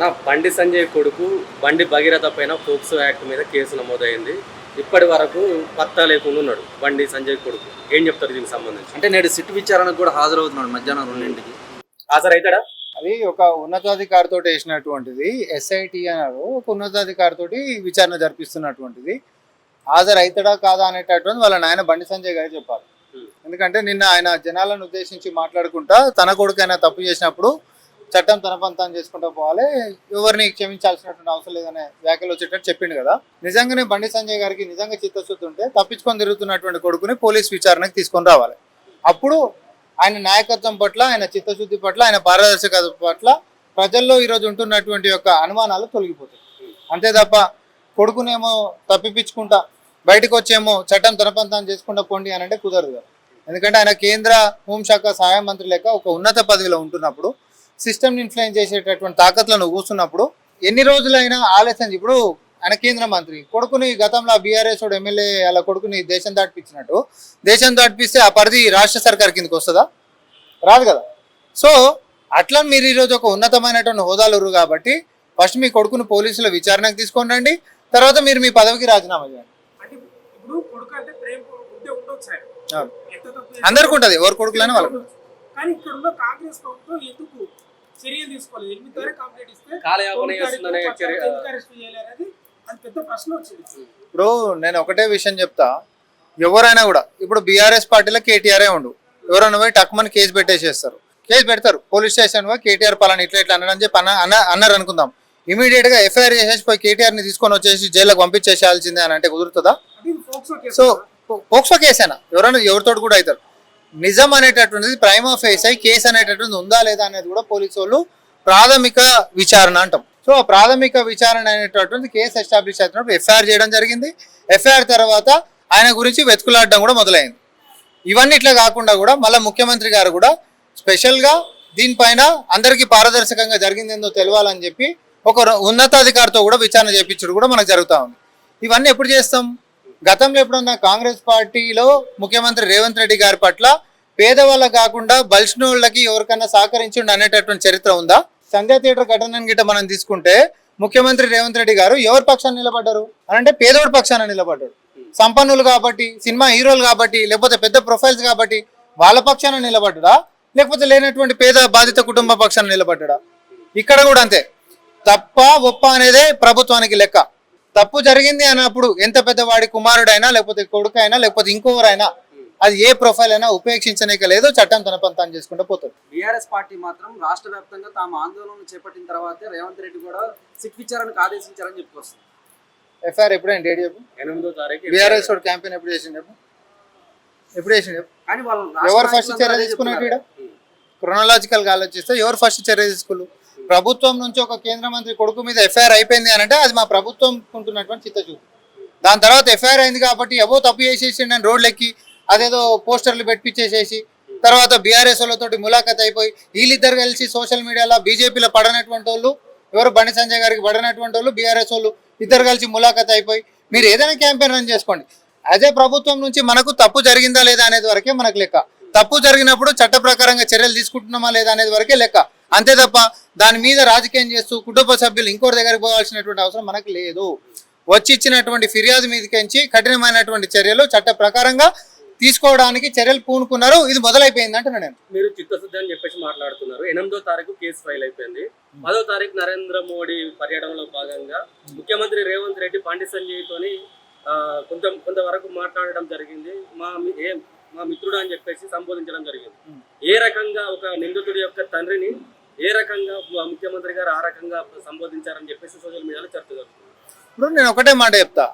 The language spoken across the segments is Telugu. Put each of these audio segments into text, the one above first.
నా బండి సంజయ్ కొడుకు బండి భగీరథ పైన పోక్సో యాక్ట్ మీద కేసు నమోదైంది. ఇప్పటి వరకు పత్తా లేకుండా ఉన్నాడు బండి సంజయ్ కొడుకు. ఏం చెప్తారు దీనికి సంబంధించి? అంటే నేడు సిట్ విచారణకు కూడా హాజరవుతున్నాడు మధ్యాహ్నం 2ంటికి. హాజరైతాడా? అది ఒక ఉన్నతాధికారితో వేసినటువంటిది. ఎస్ఐటి అన్నారు, ఒక ఉన్నతాధికారితో విచారణ జరిపిస్తున్నటువంటిది. హాజరైతాడా కాదా అనేటటువంటి వాళ్ళ నాయన బండి సంజయ్ గారు చెప్పాలి. ఎందుకంటే నిన్న ఆయన జనాలను ఉద్దేశించి మాట్లాడుకుంటా తన కొడుకైనా తప్పు చేసినప్పుడు చట్టం తన పంతం చేసుకుంటూ పోవాలి, ఎవరిని క్షమించాల్సినటువంటి అవసరం లేదనే వ్యాఖ్యలు వచ్చేటట్టు చెప్పిండు కదా. నిజంగానే బండి సంజయ్ గారికి నిజంగా చిత్తశుద్ధి ఉంటే తప్పించుకొని తిరుగుతున్నటువంటి కొడుకుని పోలీస్ విచారణకు తీసుకొని రావాలి. అప్పుడు ఆయన నాయకత్వం పట్ల, ఆయన చిత్తశుద్ధి పట్ల, ఆయన పారదర్శకత పట్ల ప్రజల్లో ఈరోజు ఉంటున్నటువంటి యొక్క అనుమానాలు తొలగిపోతాయి. అంతే తప్ప కొడుకునేమో తప్పిపించుకుంటా బయటకు వచ్చేమో చట్టం తన పంతం చేసుకుంటా పోండి అని అంటే కుదరదు కదా. ఎందుకంటే ఆయన కేంద్ర హోంశాఖ సహాయ మంత్రి లెక్క ఒక ఉన్నత పదవిలో ఉంటున్నప్పుడు, సిస్టమ్ని ఇన్ఫ్లుయెన్స్ చేసేటటువంటి తాకత్లను కూర్చున్నప్పుడు ఎన్ని రోజులైనా ఆలస్యం. ఇప్పుడు ఆయన కేంద్ర మంత్రి కొడుకుని గతంలో బీఆర్ఎస్ ఎమ్మెల్యే అలా కొడుకుని దేశం దాటిపించినట్టు దేశం దాటిపిస్తే ఆ పరిధి రాష్ట్ర సర్కార్ కిందకి వస్తుందా? రాదు కదా. సో అట్లా మీరు ఈరోజు ఒక ఉన్నతమైనటువంటి హోదాలు కాబట్టి ఫస్ట్ మీ కొడుకుని పోలీసుల విచారణకు తీసుకొని రండి, తర్వాత మీరు మీ పదవికి రాజీనామా చేయండి. అందరికి ఉంటుంది, ఎవరు కొడుకులని వాళ్ళకు. కానీ ఇక్కడ ఉన్న కాంగ్రెస్ ప్రభుత్వం ఎందుకు చర్యలు తీసుకోలేదు? 8 తారీఖు కంప్లీట్ ఇస్తే కాలయాపన చేస్తుందనే చర్య అది పెద్ద ప్రశ్న వచ్చింది. ఇప్పుడు నేను ఒకటే విషయం చెప్తా, ఎవరైనా కూడా ఇప్పుడు బీఆర్ఎస్ పార్టీలో కేటీఆరే ఉండు, ఎవరైనా పోయి టక్మని కేసు పెట్టేసేస్తారు. కేసు పెడతారు పోలీస్ స్టేషన్, కేటీఆర్ పలానా ఇట్లా ఇట్లా అన్నారని చెప్పి అన్నారు అనుకుందాం. ఇమీడియట్ గా ఎఫ్ఐఆర్ చేసేసి పోయి కేటీఆర్ ని తీసుకొని వచ్చేసి జైలుకి పంపించేసేయాల్సిందే అని అంటే కుదురుతుందా? సో పోక్సో కేసేనా ఎవరైనా ఎవరితోటి కూడా అవుతారు. నిజం అనేటటువంటిది ప్రైమా ఫేస్ కేసు అనేటటువంటిది ఉందా లేదా అనేది కూడా పోలీసు వాళ్ళు ప్రాథమిక విచారణ అంటాం. సో ఆ ప్రాథమిక విచారణ అనేటటువంటి కేసు ఎస్టాబ్లిష్ అవుతున్నప్పుడు ఎఫ్ఐఆర్ చేయడం జరిగింది. ఎఫ్ఐఆర్ తర్వాత ఆయన గురించి వెతుకులాడడం కూడా మొదలైంది. ఇవన్నీ ఇట్లా కాకుండా కూడా మళ్ళీ ముఖ్యమంత్రి గారు కూడా స్పెషల్గా దీనిపైన అందరికీ పారదర్శకంగా జరిగిందేందో తెలవాలని చెప్పి ఒక ఉన్నతాధికారితో కూడా విచారణ చేయించడం కూడా మనకు జరుగుతూ ఉంది. ఇవన్నీ ఎప్పుడు చేస్తాం? గతంలో ఎప్పుడన్నా కాంగ్రెస్ పార్టీలో ముఖ్యమంత్రి రేవంత్ రెడ్డి గారి పట్ల పేదవాళ్ళకి కాకుండా బలిసినోళ్ళకి ఎవరికైనా సహకరించిండు అనేటటువంటి చరిత్ర ఉందా? సంజయ్ థియేటర్ ఘటనని గిట్ట మనం తీసుకుంటే ముఖ్యమంత్రి రేవంత్ రెడ్డి గారు ఎవరి పక్షాన నిలబడ్డారు అని అంటే పేదోడి పక్షాన నిలబడ్డాడు. సంపన్నులు కాబట్టి, సినిమా హీరోలు కాబట్టి, లేకపోతే పెద్ద ప్రొఫైల్స్ కాబట్టి వాళ్ళ పక్షాన నిలబడ్డా, లేకపోతే లేనటువంటి పేద బాధిత కుటుంబ పక్షాన నిలబడ్డా? ఇక్కడ కూడా అంతే. తప్ప ఒప్ప అనేదే ప్రభుత్వానికి లెక్క. తప్పు జరిగింది అన్నప్పుడు ఎంత పెద్దవాడి కుమారుడైనా, లేకపోతే కొడుకైనా, లేకపోతే ఇంకొవరైనా, అది ఏ ప్రొఫైల్ అయినా ఉపేక్షించనీక లేదు, చట్టం తన పంతాన్ని చేసుకుంటూ పోతుంది. బీఆర్ఎస్ పార్టీ మాత్రం రాష్ట్ర వ్యాప్తంగా తాము ఆందోళన చేపట్టిన తర్వాతే రేవంత్ రెడ్డి కూడా సిట్ విచారణకు ఆదేశించారని చెప్పుకొస్తుంది. ఎఫ్ఐఆర్ ఎప్పుడైనా డేట్ చెప్పు. 8వ తారీఖు బీఆర్ఎస్ క్యాంపెయిన్ ఎప్పుడు చేసిండు చెప్పు. ఎప్పుడు చేసిండు చెప్పు. కానీ వాళ్ళు ఎవరు ఫస్ట్ చర్య తీసుకున్నట్టు ఇక్కడ క్రొనాలజికల్ గా ఆలోచిస్తే ఎవరు ఫస్ట్ చర్య తీసుకున్నారు? ప్రభుత్వం నుంచి ఒక కేంద్ర మంత్రి కొడుకు మీద ఎఫ్ఐఆర్ అయిపోయింది అని అంటే అది మా ప్రభుత్వం ఉంటున్నటువంటి చిత్తశుద్ధి. దాని తర్వాత ఎఫ్ఐఆర్ అయింది కాబట్టి ఎవో తప్పు చేసేసి నేను రోడ్లు ఎక్కి అదేదో పోస్టర్లు పెట్టించేసేసి తర్వాత బీఆర్ఎస్ వాళ్ళతోటి ములాఖత్ అయిపోయి వీళ్ళిద్దరు కలిసి సోషల్ మీడియాలో బీజేపీలో పడనటువంటి వాళ్ళు, ఎవరు బండి సంజయ్ గారికి పడనటువంటి వాళ్ళు, బీఆర్ఎస్ వాళ్ళు ఇద్దరు కలిసి ములాఖత్ అయిపోయి మీరు ఏదైనా క్యాంపెయిన్ రన్ చేసుకోండి. అదే ప్రభుత్వం నుంచి మనకు తప్పు జరిగిందా లేదా అనేది వరకే మనకు లెక్క. తప్పు జరిగినప్పుడు చట్ట ప్రకారంగా చర్యలు తీసుకుంటున్నామా లేదా అనేది వరకే లెక్క. అంతే తప్ప దాని మీద రాజకీయం చేస్తూ కుటుంబ సభ్యులు ఇంకోటి దగ్గరికి పోవాల్సినటువంటి అవసరం మనకు లేదు. వచ్చి ఇచ్చినటువంటి ఫిర్యాదు మీదకించి కఠినమైనటువంటి చర్యలు చట్ట ప్రకారంగా తీసుకోవడానికి చర్యలు పూనుకున్నారు. ఇది మొదలైపోయింది అంటున్నా నేను. మీరు చిత్తశుద్ధి అని చెప్పేసి మాట్లాడుతున్నారు. 8వ తారీఖు కేసు ఫైల్ అయిపోయింది. 10వ తారీఖు నరేంద్ర మోడీ పర్యటనలో భాగంగా ముఖ్యమంత్రి రేవంత్ రెడ్డి బండి సంజయ్తోని కొంతవరకు మాట్లాడడం జరిగింది. మా మిత్రుడు అని చెప్పేసి సంబోధించడం జరిగింది. ఏ రకంగా ఒక నిందితుడి యొక్క తండ్రిని ఏ రకంగా ముఖ్యమంత్రి గారు ఆ రకంగా సంబోధించారని చెప్పేసి సోషల్ మీడియాలో చర్చ జరుగుతుంది. ఇప్పుడు నేను ఒకటే మాట చెప్తా,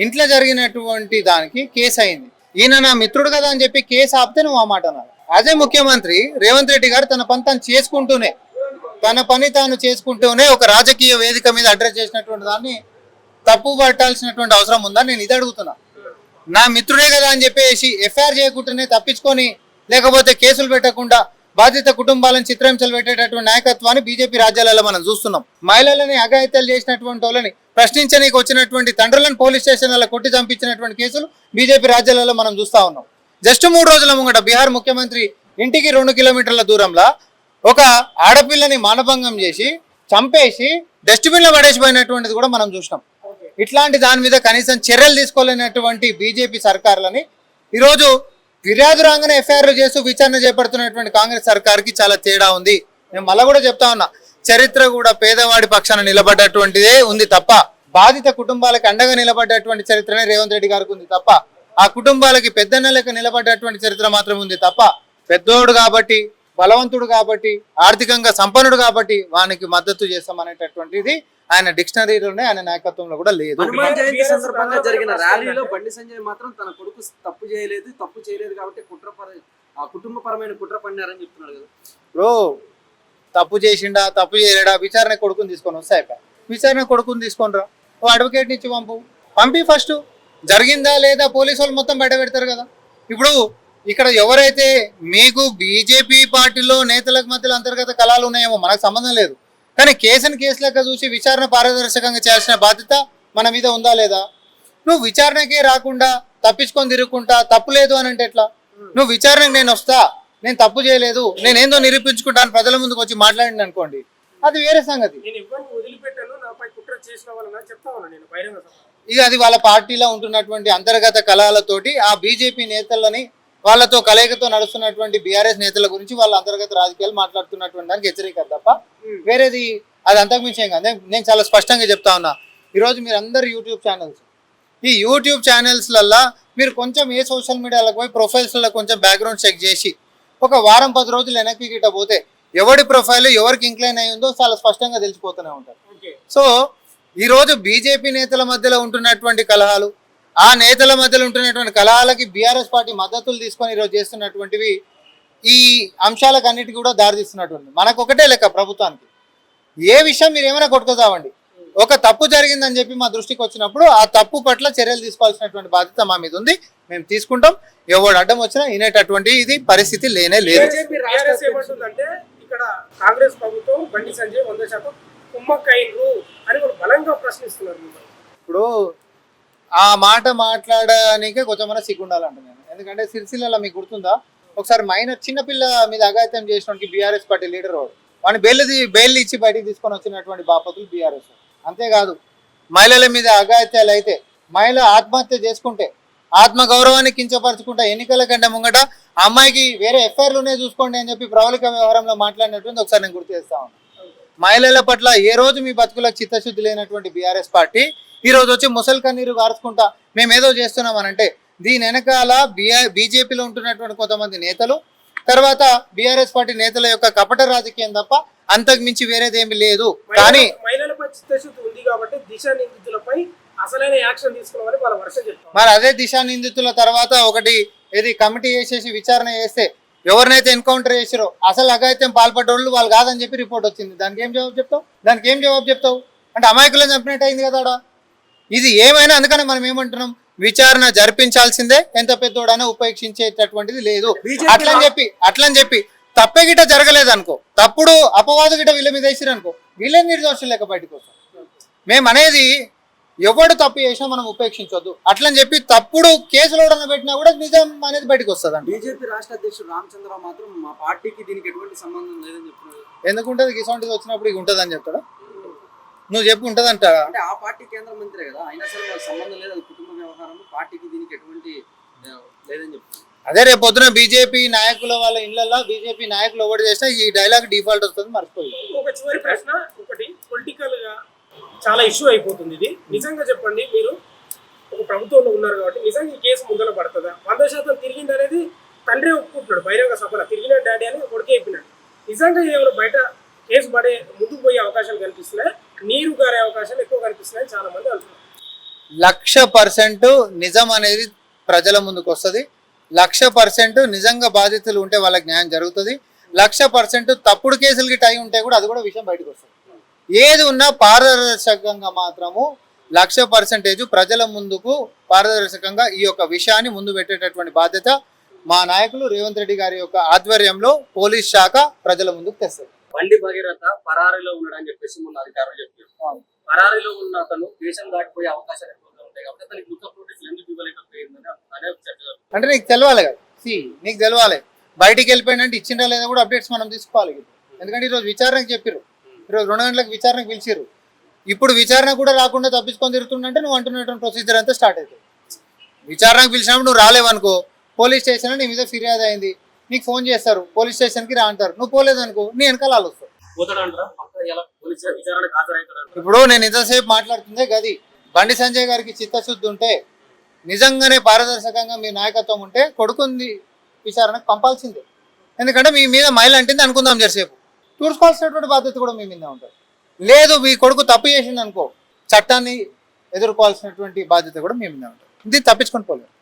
ఇంట్లో జరిగినటువంటి దానికి కేసు అయింది. ఈయన నా మిత్రుడు కదా అని చెప్పి కేసు ఆపితే నువ్వు ఆ మాట అన్నారు. అదే ముఖ్యమంత్రి రేవంత్ రెడ్డి గారు తన పని తాను చేసుకుంటూనే ఒక రాజకీయ వేదిక మీద అడ్రస్ చేసినటువంటి దాన్ని తప్పు పట్టాల్సినటువంటి అవసరం ఉందా? నేను ఇది అడుగుతున్నా. నా మిత్రుడే కదా అని చెప్పేసి ఎఫ్ఐఆర్ చేయకుండానే తప్పించుకొని, లేకపోతే కేసులు పెట్టకుండా బాధిత కుటుంబాలను చిత్రహింసలు పెట్టేటటువంటి నాయకత్వాన్ని బీజేపీ రాజ్యాలలో మనం చూస్తున్నాం. మహిళలని అఘాయిత్యాలు చేసినటువంటి వాళ్ళని ప్రశ్నించడానికి వచ్చినటువంటి తండ్రులను పోలీస్ స్టేషన్లలో కొట్టి చంపించినటువంటి కేసులు బీజేపీ రాజ్యాలలో మనం చూస్తా ఉన్నాం. జస్ట్ 3 రోజుల ముంగట బీహార్ ముఖ్యమంత్రి ఇంటికి 2 కిలోమీటర్ల దూరంలో ఒక ఆడపిల్లని మానభంగం చేసి చంపేసి డస్ట్బిన్ లో పడేసిపోయినటువంటిది కూడా మనం చూసినాం. ఓకే. ఇట్లాంటి దాని మీద కనీసం చర్యలు తీసుకోలేనటువంటి బీజేపీ సర్కారులని ఈరోజు ఫిర్యాదు రాగానే ఎఫ్ఐఆర్లు చేస్తూ విచారణ చేపడుతున్నటువంటి కాంగ్రెస్ సర్కార్కి చాలా తేడా ఉంది. నేను మళ్ళా కూడా చెప్తా ఉన్నా, చరిత్ర కూడా పేదవాడి పక్షాన నిలబడ్డటువంటిదే ఉంది తప్ప బాధిత కుటుంబాలకు అండగా నిలబడ్డటువంటి చరిత్రనే రేవంత్ రెడ్డి గారికి ఉంది తప్ప ఆ కుటుంబాలకి పెద్దన్న లెక్క నిలబడ్డటువంటి చరిత్ర మాత్రం ఉంది తప్ప పెద్దోడు కాబట్టి బలవంతుడు కాబట్టి ఆర్థికంగా సంపన్నుడు కాబట్టి వానికి మద్దతు చేస్తామనేటటువంటిది ఆయన డిక్షనరీలోనే ఆయన నాయకత్వంలో కూడా లేదు. హనుమాన్ జయంతి సందర్భంగా జరిగిన ర్యాలీలో బండి సంజయ్ మాత్రం తన కొడుకు తప్పు చేయలేదు కాబట్టి కుటుంబపరమైన కుట్ర పన్నారని చెప్తున్నాడు కదా. ఇప్పుడు తప్పు చేసిండా తప్పు చేయలేడా విచారణ కొడుకుని తీసుకొని వస్తాయి. విచారణ కొడుకుని తీసుకొని రా, ఓ అడ్వకేట్ నుంచి పంపి ఫస్ట్ జరిగిందా లేదా పోలీసు వాళ్ళు మొత్తం బయట పెడతారు కదా. ఇప్పుడు ఇక్కడ ఎవరైతే మీకు బీజేపీ పార్టీలో నేతలకు మధ్యలో అంతర్గత కళాలు ఉన్నాయేమో మనకు సంబంధం లేదు, కానీ కేసుని కేసు లెక్క చూసి విచారణ పారదర్శకంగా చేయాల్సిన బాధ్యత మన మీద ఉందా లేదా? నువ్వు విచారణకే రాకుండా తప్పించుకొని తిరుగుకుంటా తప్పు లేదు అని అంటే ఎట్లా? నువ్వు విచారణకు నేను వస్తా, నేను తప్పు చేయలేదు, నేనేందో నిరూపించుకుంటాను ప్రజల ముందుకు వచ్చి మాట్లాడింది అనుకోండి, అది వేరే సంగతి. నేను ఎవరిని వదిలిపెట్టాను, నాపై కుట్ర చేసిన వాళ్ళని చెప్తా ఉన్నా నేను బహిరంగ సభ. ఇక అది వాళ్ళ పార్టీలో ఉంటున్నటువంటి అంతర్గత కళాలతోటి ఆ బీజేపీ నేతలని వాళ్ళతో కలయికతో నడుస్తున్నటువంటి బీఆర్ఎస్ నేతల గురించి వాళ్ళ అంతర్గత రాజకీయాలు మాట్లాడుతున్నటువంటి దానికి హెచ్చరిక తప్ప వేరేది అది అంతకుమించి ఏం కాదు. నేను చాలా స్పష్టంగా చెప్తా ఉన్నా, ఈరోజు మీరు అందరు యూట్యూబ్ ఛానల్స్, ఈ యూట్యూబ్ ఛానల్స్లల్లో మీరు కొంచెం ఏ సోషల్ మీడియాలకు పోయి ప్రొఫైల్స్లో కొంచెం బ్యాక్గ్రౌండ్ చెక్ చేసి ఒక వారం 10 రోజులు వెనక్కి గిట్ట పోతే ఎవడి ప్రొఫైల్ ఎవరికి ఇంక్లైన్ అయి ఉందో చాలా స్పష్టంగా తెలిసిపోతూనే ఉంటారు. సో ఈరోజు బీజేపీ నేతల మధ్యలో ఉంటున్నటువంటి కలహాలు, ఆ నేతల మధ్యలో ఉంటున్నటువంటి కలహాలకి బీఆర్ఎస్ పార్టీ మద్దతులు తీసుకొని ఈరోజు చేస్తున్నటువంటివి ఈ అంశాలకు అన్నిటికీ కూడా దారితీస్తున్నటువంటి మనకు ఒకటే లెక్క ప్రభుత్వానికి ఏ విషయం మీరు ఏమైనా కొట్టుకోదామండి, ఒక తప్పు జరిగిందని చెప్పి మా దృష్టికి వచ్చినప్పుడు ఆ తప్పు పట్ల చర్యలు తీసుకోవాల్సినటువంటి బాధ్యత మా మీద ఉంది, మేము తీసుకుంటాం. ఎవడు అడ్డం వచ్చినా వినేటటువంటి ఇది పరిస్థితి లేనే లేదు. ఏమంటుందంటే ఇక్కడ కాంగ్రెస్ ప్రభుత్వం బండి సంజయ్ 100% కుమ్మక్కైన్లు అని వాళ్ళు బలంగా ప్రశ్నిస్తున్నారు. ఇప్పుడు ఆ మాట మాట్లాడడానికే కొంచెం మన సిగ్గుండాలంట నేను. ఎందుకంటే సిరిసిల్లలో మీకు గుర్తుందా, ఒకసారి మైనర్ చిన్నపిల్ల మీద అఘాయిత్యం చేసినటువంటి బీఆర్ఎస్ పార్టీ లీడర్ వాడిని బెయిల్ ఇచ్చి బయటికి తీసుకొని వచ్చినటువంటి బాపతులు బీఆర్ఎస్. అంతేకాదు మహిళల మీద అఘాయిత్యాలు అయితే, మహిళ ఆత్మహత్య చేసుకుంటే, ఆత్మ గౌరవాన్ని కించపరచుకుంటా ఎన్నికల కంటే ముంగట అమ్మాయికి వేరే ఎఫ్ఐఆర్లునే చూసుకోండి అని చెప్పి ప్రవళిక వ్యవహారంలో మాట్లాడినటువంటి ఒకసారి నేను గుర్తు చేస్తా ఉన్నాను. మహిళల పట్ల ఏ రోజు మీ బతుకులకు చిత్తశుద్ధి లేనటువంటి బీఆర్ఎస్ పార్టీ ఈ రోజు వచ్చి ముసలి కన్నీరు గార్చుకుంటా మేమేదో చేస్తున్నామనంటే దీని వెనకాల బీజేపీలో ఉంటున్నటువంటి కొంతమంది నేతలు, తర్వాత బీఆర్ఎస్ పార్టీ నేతల యొక్క కపట రాజకీయం తప్ప అంతకు మించి వేరేదేమీ లేదు. కానీ మహిళలపై చిత్తశుద్ధి ఉంది కాబట్టి దిశ నిందితులపై అసలైన యాక్షన్ తీసుకోవాలని వాళ్ళ వర్షం చెప్తారు. మరి అదే దిశా నిందితుల తర్వాత ఒకటి ఏది కమిటీ వేసేసి విచారణ చేస్తే ఎవరినైతే ఎన్కౌంటర్ చేసారో అసలు అఘాయిత్యం పాల్పడ్డోళ్ళు వాళ్ళు కాదని చెప్పి రిపోర్ట్ వచ్చింది. దానికి ఏం జవాబు చెప్తావు? అంటే అమాయకులను చంపినట్టు అయింది కదా ఆడ. ఇది ఏమైనా అందుకని మనం ఏమంటున్నాం, విచారణ జరిపించాల్సిందే, ఎంత పెద్దోడైనా ఉపేక్షించేటటువంటిది లేదు. అట్లని చెప్పి తప్పే గిట్ట జరగలేదు అనుకో, తప్పుడు అపవాదు గిట్ట వీళ్ళ మీద వేసిరు అనుకో, వీళ్ళని నిర్దోషులు లేక బయటకు వస్తాం. మేము అనేది ఎవడు తప్పు చేసినా మనం ఉపేక్షించొద్దు. అట్లని చెప్పి తప్పుడు కేసులు ఎవడన్నా పెట్టినా కూడా నిజం అనేది బయటకు వస్తుంది అండి. బీజేపీ రాష్ట్ర అధ్యక్షుడు రామచంద్రరావు మాత్రం మా పార్టీకి దీనికి ఎటువంటి సంబంధం లేదని చెప్తున్నారు. ఎందుకుంటది గిసొంటిది వచ్చినప్పుడు ఇక ఉంటుంది అని చెప్తాడా? నువ్వు చెప్పు ఉంటదంట. అంటే ఆ పార్టీ కేంద్ర మంత్రి కదా, అయినా సరే మాకు సంబంధం లేదు, అది కుటుంబ వ్యవహారం, పార్టీకి దీనికి ఎటువంటి లేదని చెప్తున్నారు. అదే రేపు పొద్దున బీజేపీ నాయకుల వాళ్ళ ఇళ్లలో బీజేపీ నాయకులు ఒకటి చేసినా ఈ డైలాగ్ డిఫాల్ట్ వస్తుంది, మర్చిపోయి. ఒక చివరి ప్రశ్న, ఒకటి పొలిటికల్ గా చాలా ఇష్యూ అయిపోతుంది ఇది. నిజంగా చెప్పండి, మీరు ఒక ప్రభుత్వంలో ఉన్నారు కాబట్టి నిజంగా ఈ కేసు ముందర పడుతుందా? 100% తిరిగింది అనేది తండ్రి ఒప్పుకుంటున్నాడు బహిరంగ సభలో, తిరిగిన డాడీ అని కొడుకు అయిపోయినాడు. నిజంగా ఏమైనా బయట కేసు పడే ముందుకు పోయే అవకాశాలు కనిపిస్తున్నాయి, నీరు గారే అవకాశాలు ఎక్కువ కనిపిస్తున్నాయి చాలా మంది అంటున్నారు. 100% నిజం అనేది ప్రజల ముందుకు వస్తుంది. 100% నిజంగా బాధితులు ఉంటే వాళ్ళకి న్యాయం జరుగుతుంది. 100% తప్పుడు కేసులకి టైం ఉంటే కూడా అది కూడా విషయం బయటకు వస్తుంది. ఏది ఉన్నా పారదర్శకంగా మాత్రము 100% ప్రజల ముందుకు పారదర్శకంగా ఈ యొక్క విషయాన్ని ముందు పెట్టేటటువంటి బాధ్యత మా నాయకులు రేవంత్ రెడ్డి గారి యొక్క ఆధ్వర్యంలో పోలీస్ శాఖ ప్రజల ముందుకు తెస్తారు. బండి భగీరథ పరారీలో ఉన్నాడని చెప్పేసి మొన్న అధికారులు చెప్పారు. పరారీలో ఉన్న అతను దేశం దాటిపోయే అవకాశాలు ఎక్కువగా ఉంటాయి కాబట్టి అతనికి లుకప్ నోటీసులు ఎందుకు ఇవ్వలేకపోయిందని అనే చర్చ. అంటే నీకు తెలవాలి కదా, నీకు తెలవాలి బయటికి వెళ్ళిపోయినంటే ఇచ్చిందా లేదా కూడా అప్డేట్స్ మనం తీసుకోవాలి. ఎందుకంటే ఈరోజు విచారణకు చెప్పారు, ఈరోజు 2 గంటలకు విచారణకు పిలిచిర్రు. ఇప్పుడు విచారణ కూడా రాకుండా తప్పించుకొని తిరుగుతుందంటే నువ్వు అంటున్నటువంటి ప్రొసీజర్ అంతా స్టార్ట్ అవుతుంది. విచారణకు పిలిచినప్పుడు నువ్వు రాలేవనుకో, పోలీస్ స్టేషన్లో నీ మీద ఫిర్యాదు అయింది, నీకు ఫోన్ చేస్తారు, పోలీస్ స్టేషన్కి రా అంటారు, నువ్వు పోలేదనుకో నీ వెనకాల వాళ్ళు వస్తారు. పోతాడంటారా పక్క ఎలా పోలీస్ విచారణకు హాజరవుతాడంటారా? ఇప్పుడు నేను ఇంతసేపు మాట్లాడుతుందే గది. బండి సంజయ్ గారికి చిత్తశుద్ధి ఉంటే, నిజంగానే పారదర్శకంగా మీ నాయకత్వం ఉంటే కొడుకుంది విచారణకు పంపాల్సిందే. ఎందుకంటే మీ మీద మైల్ అంటుంది అనుకుందాం జరసేపు, చూసుకోవాల్సినటువంటి బాధ్యత కూడా మీ మీద ఉంటుంది. లేదు మీ కొడుకు తప్పు చేసింది అనుకో, చట్టాన్ని ఎదుర్కోవాల్సినటువంటి బాధ్యత కూడా మీ మీద ఉంటుంది. ఇది తప్పించుకొని పోలేదు.